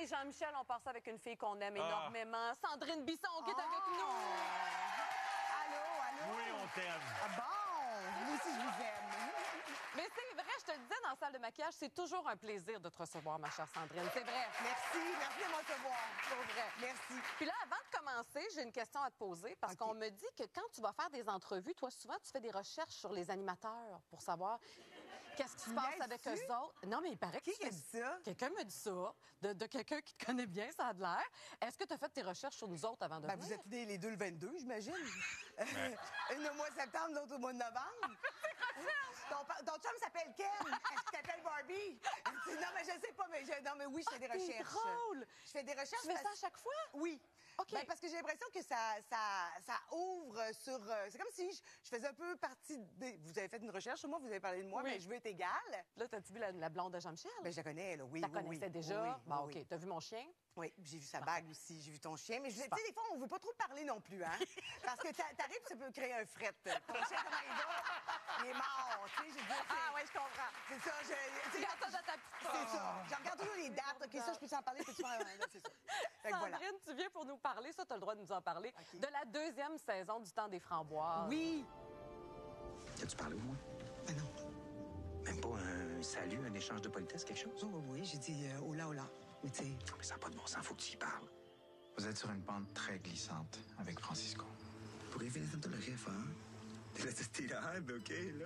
Jean-Michel, on part ça avec une fille qu'on aime énormément. Sandrine Bisson qui est avec nous. Allô? Oui, on t'aime. Ah bon? Moi aussi, je vous aime. Mais c'est vrai, je te le disais dans la salle de maquillage, c'est toujours un plaisir de te recevoir, ma chère Sandrine. C'est vrai. Merci de me recevoir. Pour vrai. Merci. Puis là, avant de commencer, j'ai une question à te poser parce qu'on me dit que quand tu vas faire des entrevues, toi, souvent, tu fais des recherches sur les animateurs pour savoir qu'est-ce qui se passe avec eux autres. Non, mais il paraît que Qui a dit ça? Quelqu'un me dit ça, de quelqu'un qui te connaît bien, ça a de l'air. Est-ce que tu as fait tes recherches sur nous autres avant de venir? Vous êtes les deux le 22, j'imagine. Une au mois de septembre, l'autre au mois de novembre. Ton chum s'appelle Ken. Est-ce qu'il t'appelle Barbie? Non, mais je sais pas, mais oui, je fais des recherches. C'est drôle! Je fais des recherches. Tu fais ça à chaque fois? Oui. OK. Parce que j'ai l'impression que ça ouvre sur... c'est comme si je faisais un peu partie des... Vous avez fait une recherche sur moi, vous avez parlé de moi, Oui. mais je veux être égale. Là, t'as-tu vu la blonde de Jean-Michel? Je la connais, là, oui. Tu la connaissais déjà? Oui, Bon, oui. OK. T'as vu mon chien? Oui, j'ai vu sa bague aussi, j'ai vu ton chien. Mais tu sais, des fois, on veut pas trop parler non plus, hein? Parce que t'arrives, ça peut créer un fret. Ton chien, comment il va? Il est mort, tu sais, j'ai dit... Ah, oui, je comprends. C'est ça, Regarde ça dans ta petite poche. C'est ça. Je regarde toujours les dates. OK, ça, je peux t'en parler, peux-tu faire... Là, c'est ça. Fait que voilà. Sandrine, tu viens pour nous parler, ça, tu as le droit de nous en parler, OK. de la deuxième saison du Temps des Framboises. Oui. As-tu parlé au moins? Ah non. Même pas un salut, un échange de politesse, quelque chose? Oh, oui, j'ai dit hola, hola. Mais tu sais... Non, mais ça n'a pas de bon sens, faut que tu y parles. Vous êtes sur une pente très glissante avec Francisco. Pour éviter de le rêve, hein? T'es là, t'es là, OK, là.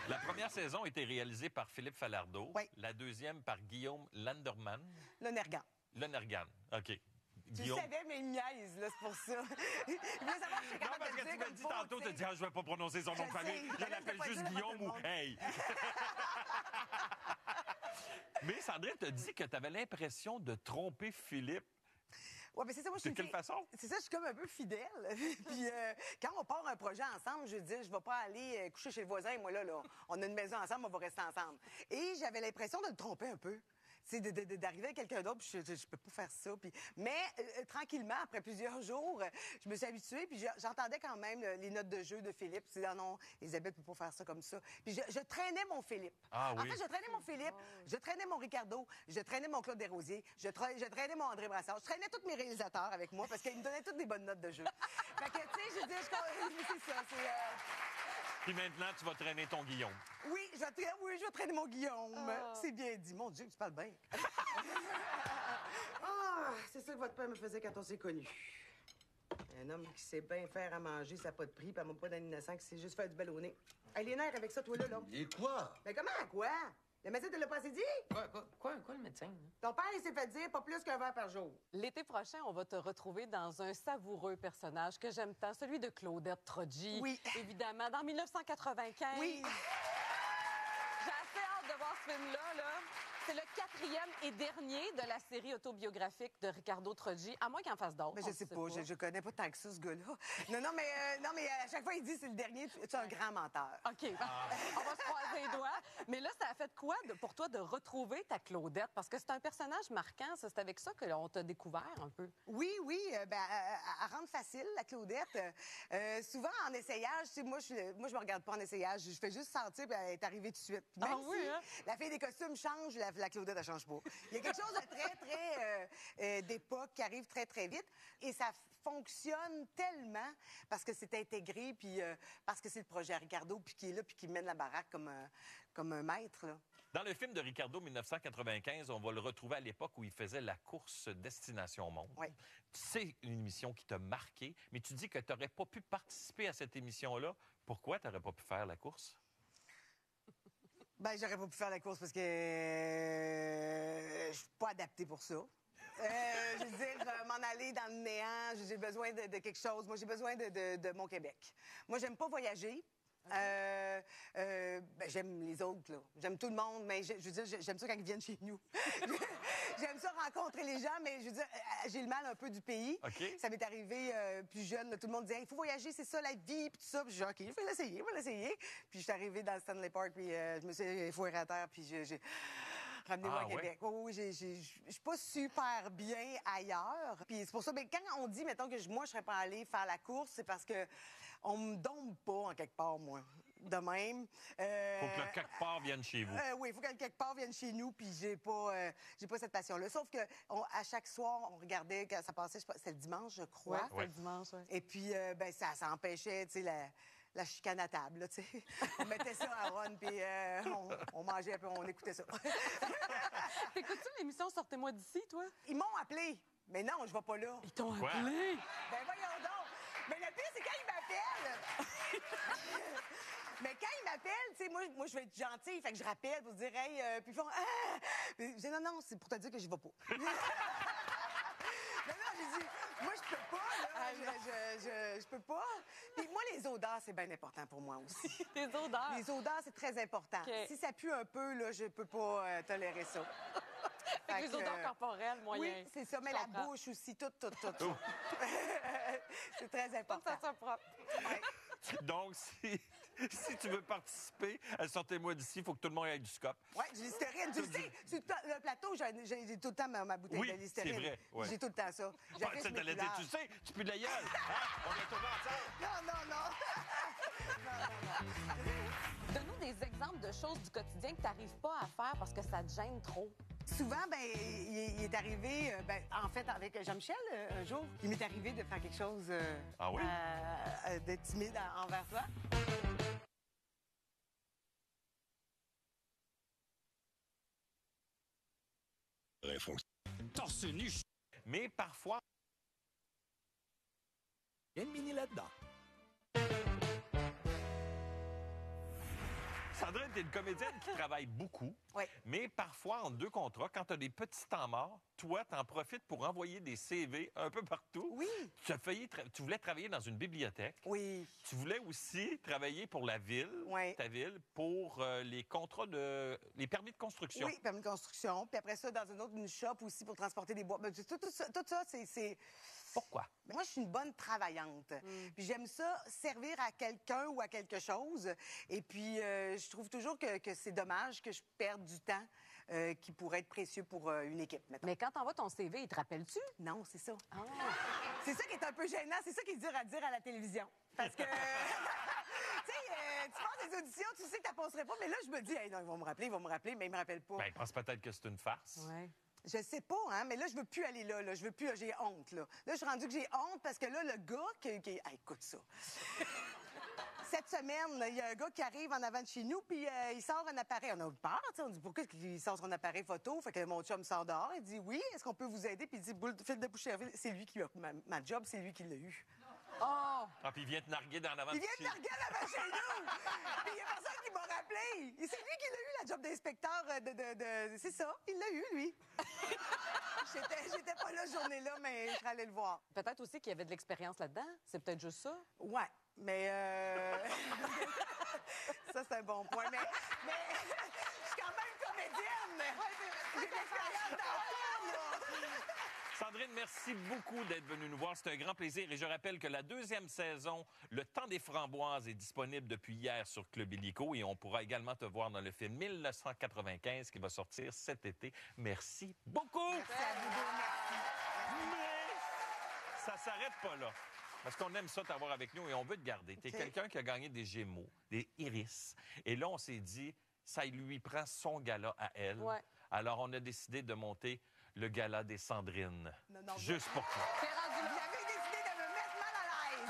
La première saison a été réalisée par Philippe Falardeau. Oui. La deuxième par Guillaume Landerman. Le Nergan. Lonergan. OK. Tu Guillaume. le savais, mais il niaise, là, c'est pour ça. Il voulait savoir si j'étais Non, capable parce de que le dire tu m'as comme dit faut, tantôt, tu tu sais. as dit, ah, je vais pas prononcer son nom de Je famille. sais. Je J'allais l'appelle pas juste dire Guillaume à tout le ou monde. Hey. Mais Sandrine t'a dit que tu avais l'impression de tromper Philippe. Ouais, mais c'est ça, moi, je suis De quelle une façon? C'est ça, je suis comme un peu fidèle. Puis quand on part un projet ensemble, je dis, je vais pas aller coucher chez le voisin, et moi, là, on a une maison ensemble, on va rester ensemble. Et j'avais l'impression de le tromper un peu. C'est d'arriver à quelqu'un d'autre, puis je peux pas faire ça. Puis... Mais tranquillement, après plusieurs jours, je me suis habituée, puis j'entendais quand même les notes de jeu de Philippe. C'est ah non, Elisabeth peut pas faire ça comme ça. Puis je traînais mon Philippe. Ah oui. En fait, je traînais mon Philippe, je traînais mon Ricardo, je traînais mon Claude Desrosiers, je traînais mon André Brassard, je traînais tous mes réalisateurs avec moi parce qu'ils me donnaient toutes des bonnes notes de jeu. Fait que, tu sais, je dis, c'est ça, c'est... Puis maintenant, tu vas traîner ton Guillaume. Oui, je vais traîner mon Guillaume. C'est bien dit. Mon Dieu, tu parles bien. C'est ça que votre père me faisait quand on s'est connus. Un homme qui sait bien faire à manger, ça n'a pas de prix, puis elle m'a pas d'un innocent qui sait juste faire du ballonné. Hey, les nerfs avec ça, toi, là. Et quoi? Mais comment, quoi? Le médecin te l'a pas assez dit? Quoi le médecin? Ton père, il s'est fait dire pas plus qu'un verre par jour. L'été prochain, on va te retrouver dans un savoureux personnage que j'aime tant, celui de Claudette Trogi. Oui. Évidemment, dans 1995. Oui. J'ai assez hâte de voir ce film-là, là. C'est le 4e et dernier de la série autobiographique de Ricardo Trogi, à moins qu'il en fasse d'autres. Mais je sais pas, je connais pas tant que ça, ce gars-là. Non, mais à chaque fois, il dit c'est le dernier, tu es un grand menteur. OK, on va se croiser les doigts. Mais là, ça a fait quoi pour toi de retrouver ta Claudette? Parce que c'est un personnage marquant, ça. C'est avec ça qu'on t'a découvert un peu. Oui, à rendre facile, la Claudette. Souvent, en essayage, tu sais, moi, je me regarde pas en essayage. Je fais juste sentir, puis elle est arrivée tout de suite. Puis même oui, si hein? la fille des costumes change, la Claudette, elle change pas. Il y a quelque chose de très d'époque qui arrive très, très vite. Et ça fonctionne tellement parce que c'est intégré, puis parce que c'est le projet Ricardo, puis qui est là, puis qui mène la baraque comme un maître, là. Dans le film de Ricardo 1995, on va le retrouver à l'époque où il faisait la course Destination Monde. Oui. C'est une émission qui t'a marqué, mais tu dis que tu n'aurais pas pu participer à cette émission-là. Pourquoi tu n'aurais pas pu faire la course? J'aurais pas pu faire la course parce que je suis pas adaptée pour ça. Je veux dire, m'en aller dans le néant, j'ai besoin de quelque chose. Moi, j'ai besoin de mon Québec. Moi, j'aime pas voyager. J'aime les autres, là. J'aime tout le monde, mais je veux dire, j'aime ça quand ils viennent chez nous. J'aime ça rencontrer les gens, mais je veux dire, j'ai le mal un peu du pays. OK. Ça m'est arrivé plus jeune, là, tout le monde disait, il faut voyager, c'est ça la vie, puis tout ça. Puis je dis, OK, il faut l'essayer. Puis je suis arrivée dans le Stanley Park, puis je me suis foirée à terre, puis j'ai ramené moi à Québec. Oui, je suis pas super bien ailleurs. Puis c'est pour ça, quand on dit, mettons, que moi, je serais pas allée faire la course, c'est parce que on me dombe pas, en quelque part, moi. de même. Faut que le quelque part vienne chez vous. Oui, il faut que le quelque part vienne chez nous, puis j'ai pas cette passion-là. Sauf que à chaque soir, on regardait quand ça passait, c'était le dimanche, je crois. Ouais, c'était le dimanche, ouais. Et puis, ça empêchait, tu sais, la chicane à table, là, tu sais. On mettait ça à Ron, puis on mangeait, puis on écoutait ça. T'écoutes-tu l'émission Sortez-moi d'ici, toi? Ils m'ont appelé. Mais non, je vais pas là. Ils t'ont Quoi? appelé? Ben voyons donc. Mais le pire, c'est quand ils m'appellent. Mais quand ils m'appellent, tu sais, moi, je vais être gentille. Fait que je rappelle pour dire, hey, puis ils font, ah! Puis je dis, non, c'est pour te dire que je vais pas. Non, j'ai dit, moi, je peux pas, là. Je peux pas. Puis moi, les odeurs, c'est bien important pour moi aussi. Les odeurs. Les odeurs, c'est très important. OK. Si ça pue un peu, là, je peux pas tolérer ça. Fait que les que, odeurs corporelles, moyen. Oui, c'est ça. Mais Je la comprends. bouche aussi, tout. C'est très Faut important. que ça soit propre. Ouais. Donc, si tu veux participer à Sortez-moi d'ici, il faut que tout le monde ait du scope. Oui, du Listerine. Tu sais, sur le plateau, j'ai tout le temps ma bouteille Oui, de Listerine. c'est vrai, ouais. J'ai tout le temps ça. Ah, J'affiche ça mes t'allait dire, couleurs. tu sais, tu pues de la gueule. Hein? On est tombé ensemble. Non. Donne-nous des exemples de choses du quotidien que tu n'arrives pas à faire parce que ça te gêne trop. Souvent, il est arrivé, en fait, avec Jean-Michel, un jour, il m'est arrivé de faire quelque chose Ah oui? de timide envers toi. Torse nu. Mais parfois, Il y a une mini là-dedans. Sandrine, t'es une comédienne qui travaille beaucoup. Oui. Mais parfois, en deux contrats, quand tu as des petits temps morts, toi, t'en profites pour envoyer des CV un peu partout. Oui. Tu voulais travailler dans une bibliothèque. Oui. Tu voulais aussi travailler pour la ville, Oui. ta ville, pour les contrats les permis de construction. Oui, permis de construction. Puis après ça, dans une shop aussi pour transporter des bois. Ben, tout ça, c'est... Pourquoi? Moi, je suis une bonne travaillante. Puis j'aime ça, servir à quelqu'un ou à quelque chose. Et puis, je trouve toujours que c'est dommage que je perde du temps qui pourrait être précieux pour une équipe, mettons. Mais quand t'envoies ton CV, il te rappelle-tu? Non, c'est ça. Ah. C'est ça qui est un peu gênant. C'est ça qui est dur à dire à la télévision. Parce que... Tu sais, tu passes des auditions, tu sais que tu passerais pas, mais là, je me dis, hey, non, ils vont me rappeler, mais ils me rappellent pas. Ben, ils pensent peut-être que c'est une farce. Ouais. Je sais pas, hein, mais là, je veux plus aller là. Je veux plus, j'ai honte, là. Là, je suis rendue que j'ai honte parce que là, le gars qui hey, écoute ça. Cette semaine, il y a un gars qui arrive en avant de chez nous, puis il sort un appareil. On a eu peur, tu sais, on dit pourquoi il sort son appareil photo? Fait que mon chum sort dehors, il dit oui, est-ce qu'on peut vous aider? Puis il dit fil de Boucherville, c'est lui qui a ma job, c'est lui qui l'a eu. Oh! Ah, puis il vient te narguer dans l'avant Il de vient de chez- la regarder avant chez nous! Puis il y a personne qui m'a rappelé! Et c'est lui qui l'a eu, la job d'inspecteur C'est ça, il l'a eu, lui. J'étais pas là cette journée-là, mais je serais allée le voir. Peut-être aussi qu'il y avait de l'expérience là-dedans. C'est peut-être juste ça. Ouais, mais ça, c'est un bon point. Mais je suis quand même comédienne! J'ai de l'expérience dans tout, là! Sandrine, merci beaucoup d'être venue nous voir. C'est un grand plaisir. Et je rappelle que la deuxième saison, Le Temps des Framboises, est disponible depuis hier sur Club Illico. Et on pourra également te voir dans le film 1995 qui va sortir cet été. Merci beaucoup! Merci à vous deux, merci. Mais ça s'arrête pas là. Parce qu'on aime ça t'avoir avec nous et on veut te garder. Tu es OK. quelqu'un qui a gagné des Gémeaux, des Iris. Et là, on s'est dit, ça lui prend son gala à elle. Ouais. Alors, on a décidé de monter le gala des Sandrines. Non, Juste pour toi. T'es rendu Vous là. avez décidé de me mettre mal à l'aise!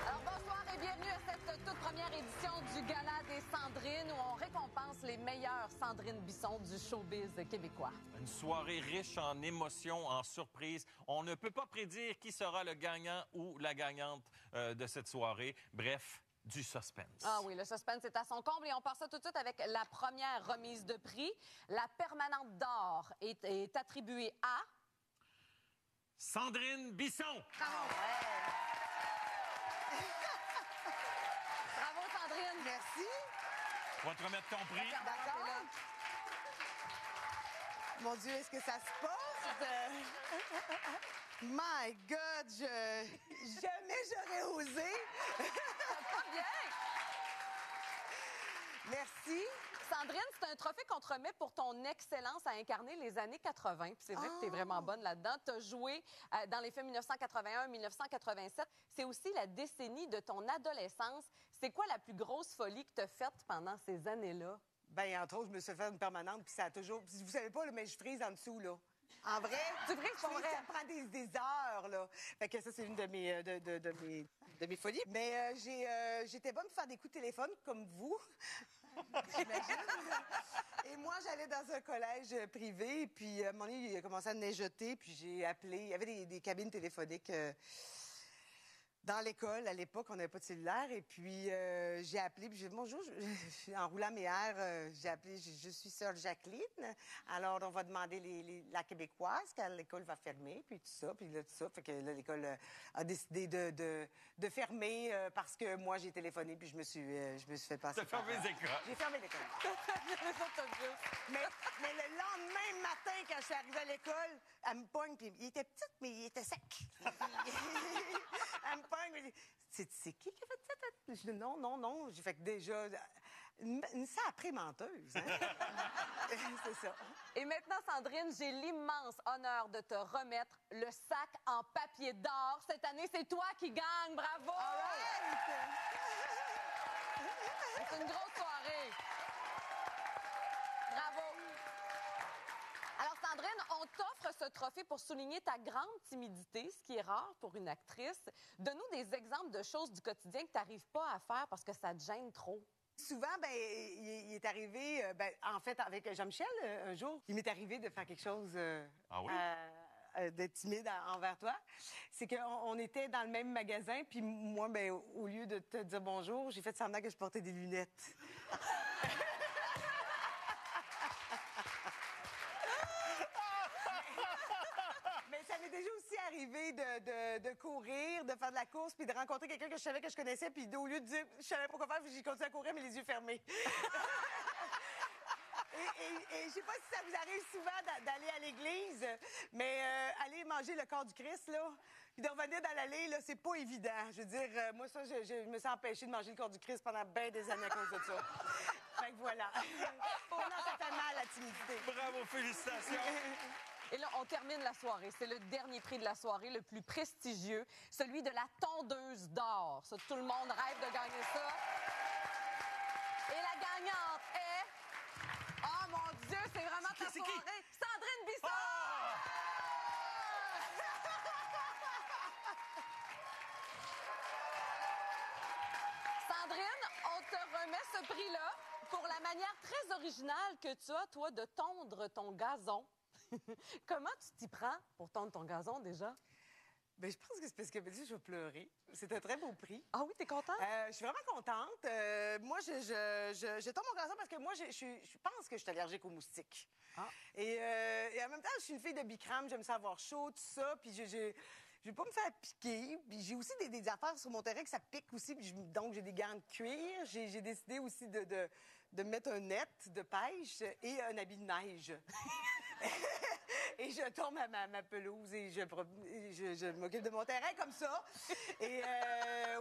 Alors, bonsoir et bienvenue à cette toute première édition du Gala des Sandrines où on récompense les meilleures Sandrine Bisson du showbiz québécois. Une soirée riche en émotions, en surprises. On ne peut pas prédire qui sera le gagnant ou la gagnante de cette soirée. Bref, du suspense. Ah oui, le suspense est à son comble et on part ça tout de suite avec la première remise de prix. La permanente d'or est attribuée à... Sandrine Bisson! Bravo, Sandrine! Merci. On va te remettre ton prix. D'accord. Mon Dieu, est-ce que ça se passe? My God, jamais j'aurais osé. Pas bien! Merci. Sandrine, c'est un trophée qu'on te remet pour ton excellence à incarner les années 80. Puis c'est vrai que tu es vraiment bonne là-dedans. Tu as joué dans les films 1981-1987. C'est aussi la décennie de ton adolescence. C'est quoi la plus grosse folie que tu as faite pendant ces années-là? Ben, entre autres, je me suis fait une permanente, puis ça a toujours... Puis vous savez pas, là, mais je frise en dessous, là. En vrai? Tu frises pour vrai? Ça prend des heures, là. Fait que ça, c'est une de mes folies. Mais j'étais bonne pour faire des coups de téléphone, comme vous. J'imagine. Et moi, j'allais dans un collège privé, puis à un moment donné, il a commencé à neigeoter, puis j'ai appelé. Il y avait des cabines téléphoniques dans l'école. À l'époque, on n'avait pas de cellulaire. Et puis, j'ai appelé, puis j'ai dit bonjour, en roulant mes airs, j'ai appelé, je suis sœur Jacqueline. Alors, on va demander la québécoise, quand l'école va fermer, puis tout ça, puis là, tout ça. Fait que là, l'école a décidé de fermer parce que moi, j'ai téléphoné, puis je me suis fait passer. T'as fermé les écoles. J'ai fermé l'école. mais le lendemain matin, quand je suis arrivée à l'école, elle me pogne, puis il était petit, mais il était sec. Elle me pogne, elle me dit, c'est qui qui a fait ça? Je dis, non. J'ai fait que déjà, une sacrée menteuse, hein? C'est ça. Et maintenant, Sandrine, j'ai l'immense honneur de te remettre le sac en papier d'or. Cette année, c'est toi qui gagne. Bravo! C'est une grosse soirée. Bravo. Alors, Sandrine, on t'offre ce trophée pour souligner ta grande timidité, ce qui est rare pour une actrice. Donne-nous des exemples de choses du quotidien que tu n'arrives pas à faire parce que ça te gêne trop. Souvent, ben, il est arrivé, en fait, avec Jean-Michel, un jour, il m'est arrivé de faire quelque chose de timide envers toi. C'est qu'on était dans le même magasin, puis moi, ben, au lieu de te dire bonjour, j'ai fait semblant que je portais des lunettes. Ça m'est déjà aussi arrivé de courir, de faire de la course, puis de rencontrer quelqu'un que je savais que je connaissais, puis au lieu de dire je savais pas quoi faire, j'ai continué à courir, mais les yeux fermés. Et je sais pas si ça vous arrive souvent d'aller à l'église, mais aller manger le corps du Christ, là, puis de revenir dans l'allée, là, c'est pas évident. Je veux dire, moi, ça, je me suis empêchée de manger le corps du Christ pendant bien des années à cause de ça. Fait que voilà. Non, ça fait mal, la timidité. Bravo, félicitations. Et là, on termine la soirée. C'est le dernier prix de la soirée, le plus prestigieux, celui de la tondeuse d'or. Ça, tout le monde rêve de gagner ça. Et la gagnante est... Oh mon Dieu, c'est vraiment ta soirée. Sandrine Bissard! Sandrine, on te remet ce prix-là pour la manière très originale que tu as, toi, de tondre ton gazon. Comment tu t'y prends pour tondre ton gazon, déjà? Bien, je pense que c'est parce que je vais pleurer. C'est un très beau prix. Ah oui, t'es contente? Je suis vraiment contente. Moi, je tombe mon gazon parce que moi, je pense que je suis allergique aux moustiques. Ah. Et en même temps, je suis une fille de bicrame. J'aime ça avoir chaud, tout ça. Puis je vais pas me faire piquer. Puis j'ai aussi des affaires sur mon terrain que ça pique aussi. Puis donc, j'ai des gants de cuir. J'ai décidé aussi de mettre un net de pêche et un habit de neige. Et je tombe à ma pelouse et je m'occupe de mon terrain comme ça. Et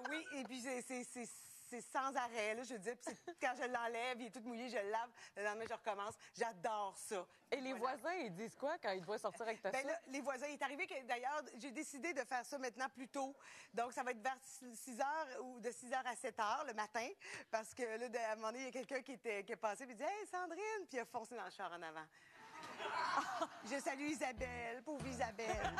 oui, et puis c'est sans arrêt, là, je veux dire. Puis quand je l'enlève, il est tout mouillé, je le lave. Le lendemain, je recommence. J'adore ça. Et les voisins, ils disent quoi quand ils te voient sortir avec ta ben soupe? là, les voisins, il est arrivé que, d'ailleurs, j'ai décidé de faire ça maintenant plus tôt. Donc, ça va être vers 6 heures ou de 6 heures à 7 heures le matin. Parce que là, à un moment donné, il y a quelqu'un qui est passé et il dit « Hey, Sandrine! » Puis il a foncé dans le char en avant. Je salue Isabelle, pauvre Isabelle.